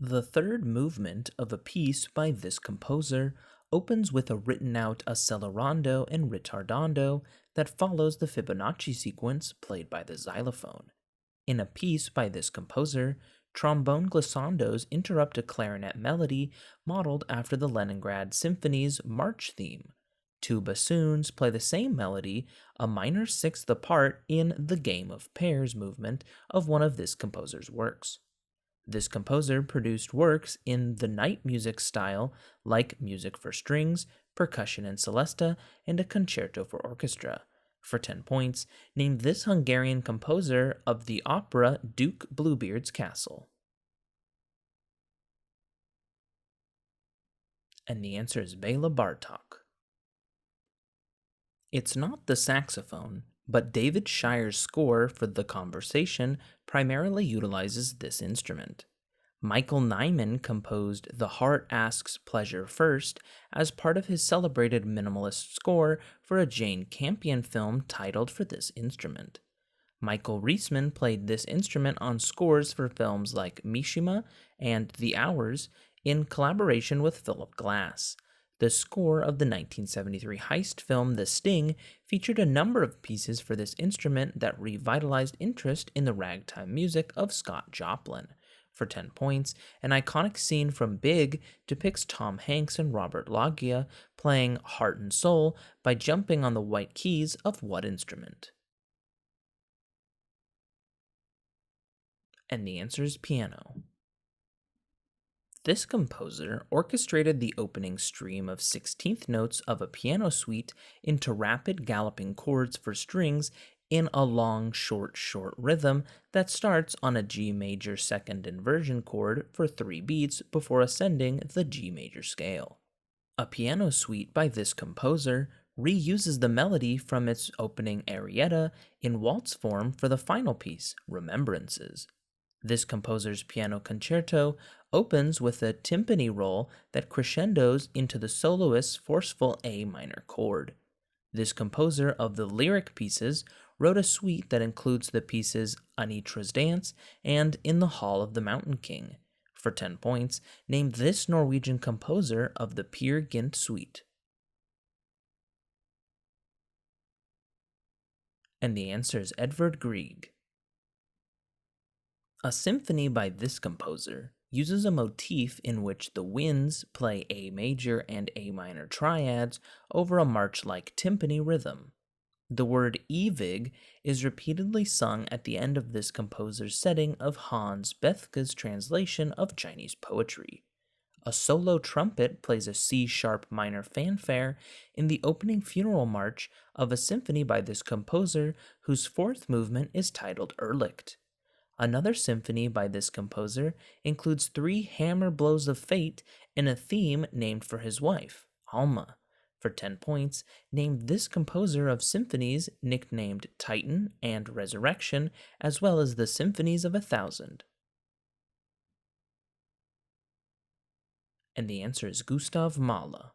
The third movement of a piece by this composer opens with a written out accelerando and ritardando that follows the Fibonacci sequence played by the xylophone. In a piece by this composer, trombone glissandos interrupt a clarinet melody modeled after the Leningrad Symphony's march theme. Two bassoons play the same melody, a minor sixth apart in the Game of Pairs movement of one of this composer's works. This composer produced works in the night music style, like music for strings, percussion and celesta, and a concerto for orchestra. For 10 points, name this Hungarian composer of the opera Duke Bluebeard's Castle. And the answer is Bela Bartok. It's not the saxophone, but David Shire's score for The Conversation primarily utilizes this instrument. Michael Nyman composed The Heart Asks Pleasure First as part of his celebrated minimalist score for a Jane Campion film titled for this instrument. Michael Reisman played this instrument on scores for films like Mishima and The Hours in collaboration with Philip Glass. The score of the 1973 heist film The Sting featured a number of pieces for this instrument that revitalized interest in the ragtime music of Scott Joplin. For 10 points, an iconic scene from Big depicts Tom Hanks and Robert Loggia playing Heart and Soul by jumping on the white keys of what instrument? And the answer is piano. This composer orchestrated the opening stream of 16th notes of a piano suite into rapid galloping chords for strings in a long, short rhythm that starts on a G major second inversion chord for 3 beats before ascending the G major scale. A piano suite by this composer reuses the melody from its opening arietta in waltz form for the final piece, Remembrances. This composer's piano concerto opens with a timpani roll that crescendos into the soloist's forceful A minor chord. This composer of the lyric pieces wrote a suite that includes the pieces Anitra's Dance and In the Hall of the Mountain King. For 10 points, name this Norwegian composer of the Peer Gynt suite. And the answer is Edvard Grieg. A symphony by this composer uses a motif in which the winds play A major and A minor triads over a march-like timpani rhythm. The word Ewig is repeatedly sung at the end of this composer's setting of Hans Bethge's translation of Chinese poetry. A solo trumpet plays a C-sharp minor fanfare in the opening funeral march of a symphony by this composer whose fourth movement is titled Irrlicht. Another symphony by this composer includes 3 hammer blows of fate and a theme named for his wife, Alma. For 10 points, name this composer of symphonies nicknamed Titan and Resurrection, as well as the Symphonies of 1,000. And the answer is Gustav Mahler.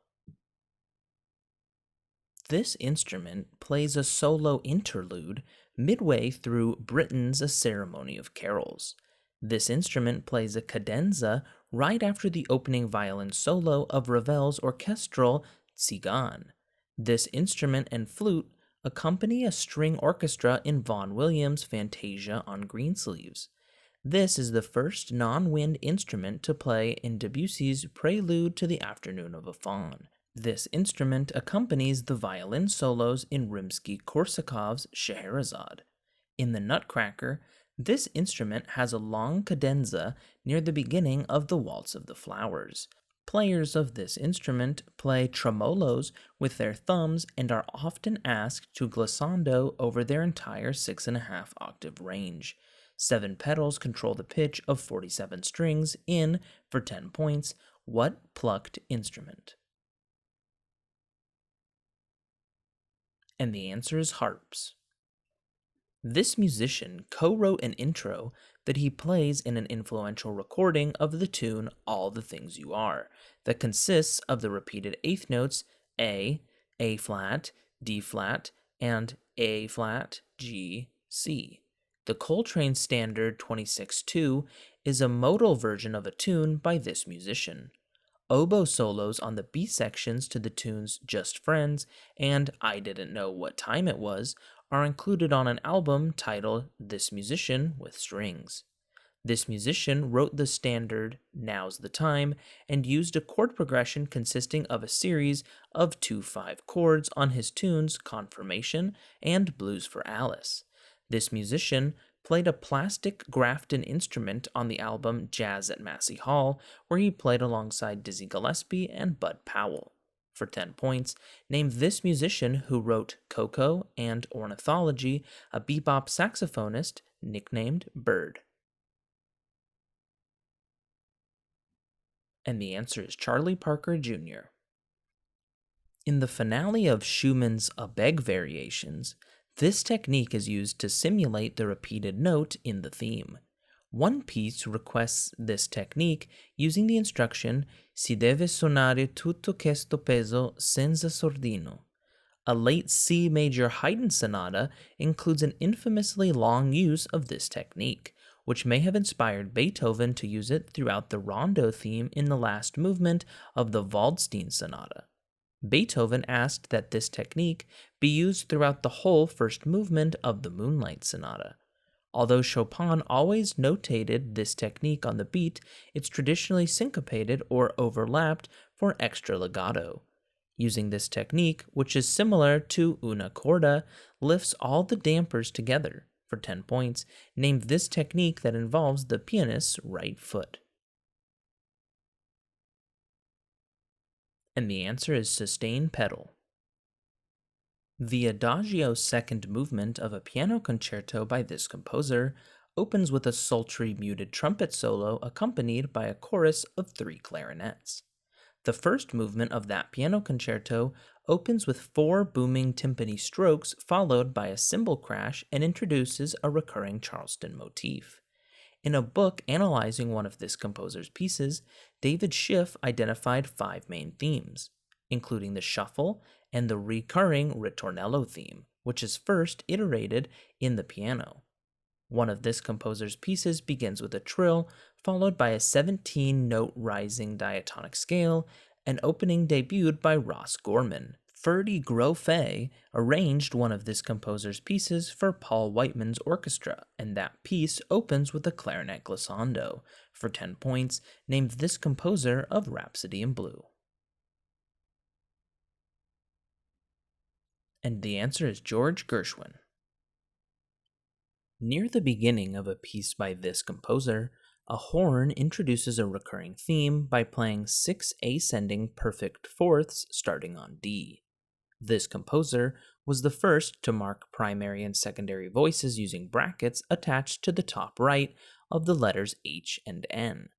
This instrument plays a solo interlude midway through Britain's A Ceremony of Carols. This instrument plays a cadenza right after the opening violin solo of Ravel's orchestral Tsigan. This instrument and flute accompany a string orchestra in Vaughan Williams' Fantasia on Greensleeves. This is the first non-wind instrument to play in Debussy's Prelude to the Afternoon of a Faun. This instrument accompanies the violin solos in Rimsky-Korsakov's Scheherazade. In the Nutcracker, this instrument has a long cadenza near the beginning of the Waltz of the Flowers. Players of this instrument play tremolos with their thumbs and are often asked to glissando over their entire 6.5 octave range. 7 pedals control the pitch of 47 strings in, for 10 points, what plucked instrument? And the answer is harps. This musician co-wrote an intro that he plays in an influential recording of the tune All the Things You Are, that consists of the repeated eighth notes A flat, D flat, and A flat, G, C. The Coltrane Standard 26-2 is a modal version of a tune by this musician. Oboe solos on the B sections to the tunes Just Friends and I Didn't Know What Time It Was are included on an album titled This Musician with Strings. This musician wrote the standard Now's the Time and used a chord progression consisting of a series of 2/5 chords on his tunes Confirmation and Blues for Alice. This musician played a plastic Grafton instrument on the album Jazz at Massey Hall, where he played alongside Dizzy Gillespie and Bud Powell. For 10 points, name this musician who wrote Coco and Ornithology, a bebop saxophonist nicknamed Bird. And the answer is Charlie Parker Jr. In the finale of Schumann's Abegg Variations, this technique is used to simulate the repeated note in the theme. One piece requests this technique using the instruction Si deve suonare tutto questo peso senza sordino. A late C major Haydn sonata includes an infamously long use of this technique, which may have inspired Beethoven to use it throughout the rondo theme in the last movement of the Waldstein Sonata. Beethoven asked that this technique be used throughout the whole first movement of the Moonlight Sonata. Although Chopin always notated this technique on the beat, it's traditionally syncopated or overlapped for extra legato. Using this technique, which is similar to una corda, lifts all the dampers together. For 10 points, name this technique that involves the pianist's right foot. And the answer is sustain pedal. The Adagio second movement of a piano concerto by this composer opens with a sultry muted trumpet solo accompanied by a chorus of 3 clarinets. The first movement of that piano concerto opens with 4 booming timpani strokes followed by a cymbal crash and introduces a recurring Charleston motif. In a book analyzing one of this composer's pieces, David Schiff identified 5 main themes, including the shuffle and the recurring ritornello theme, which is first iterated in the piano. One of this composer's pieces begins with a trill, followed by a 17-note rising diatonic scale, an opening debuted by Ross Gorman. Ferdy Grofé arranged one of this composer's pieces for Paul Whiteman's orchestra, and that piece opens with a clarinet glissando. For 10 points, name this composer of Rhapsody in Blue. And the answer is George Gershwin. Near the beginning of a piece by this composer, a horn introduces a recurring theme by playing 6 ascending perfect fourths starting on D. This composer was the first to mark primary and secondary voices using brackets attached to the top right of the letters H and N.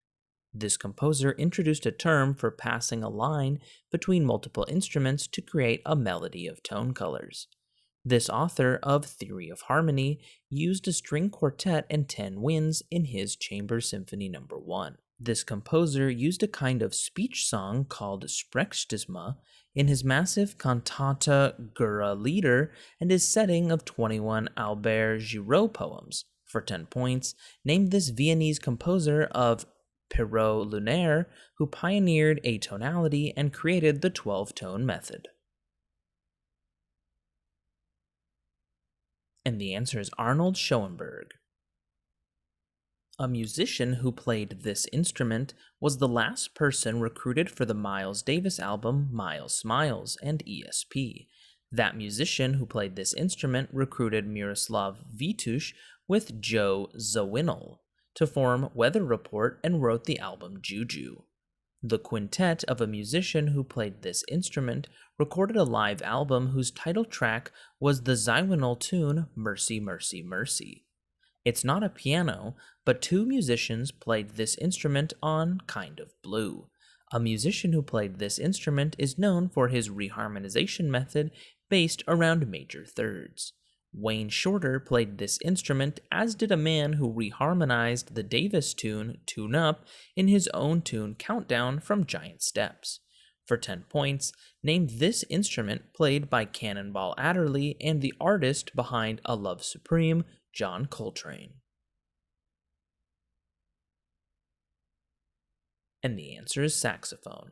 This composer introduced a term for passing a line between multiple instruments to create a melody of tone colors. This author of Theory of Harmony used a string quartet and 10 winds in his Chamber Symphony No. 1. This composer used a kind of speech song called Sprechstisma in his massive cantata Gura Lieder and his setting of 21 Albert Giraud poems. For 10 points, name this Viennese composer of Pierrot Lunaire who pioneered atonality and created the 12-tone method. And the answer is Arnold Schoenberg. A musician who played this instrument was the last person recruited for the Miles Davis album Miles Smiles and ESP. That musician who played this instrument recruited Miroslav Vitush with Joe Zawinul to form Weather Report and wrote the album Juju. The quintet of a musician who played this instrument recorded a live album whose title track was the Zawinul tune Mercy, Mercy, Mercy. It's not a piano, but 2 musicians played this instrument on Kind of Blue. A musician who played this instrument is known for his reharmonization method based around major thirds. Wayne Shorter played this instrument, as did a man who reharmonized the Davis tune Tune Up in his own tune Countdown from Giant Steps. For 10 points, name this instrument played by Cannonball Adderley and the artist behind A Love Supreme, John Coltrane. And the answer is saxophone.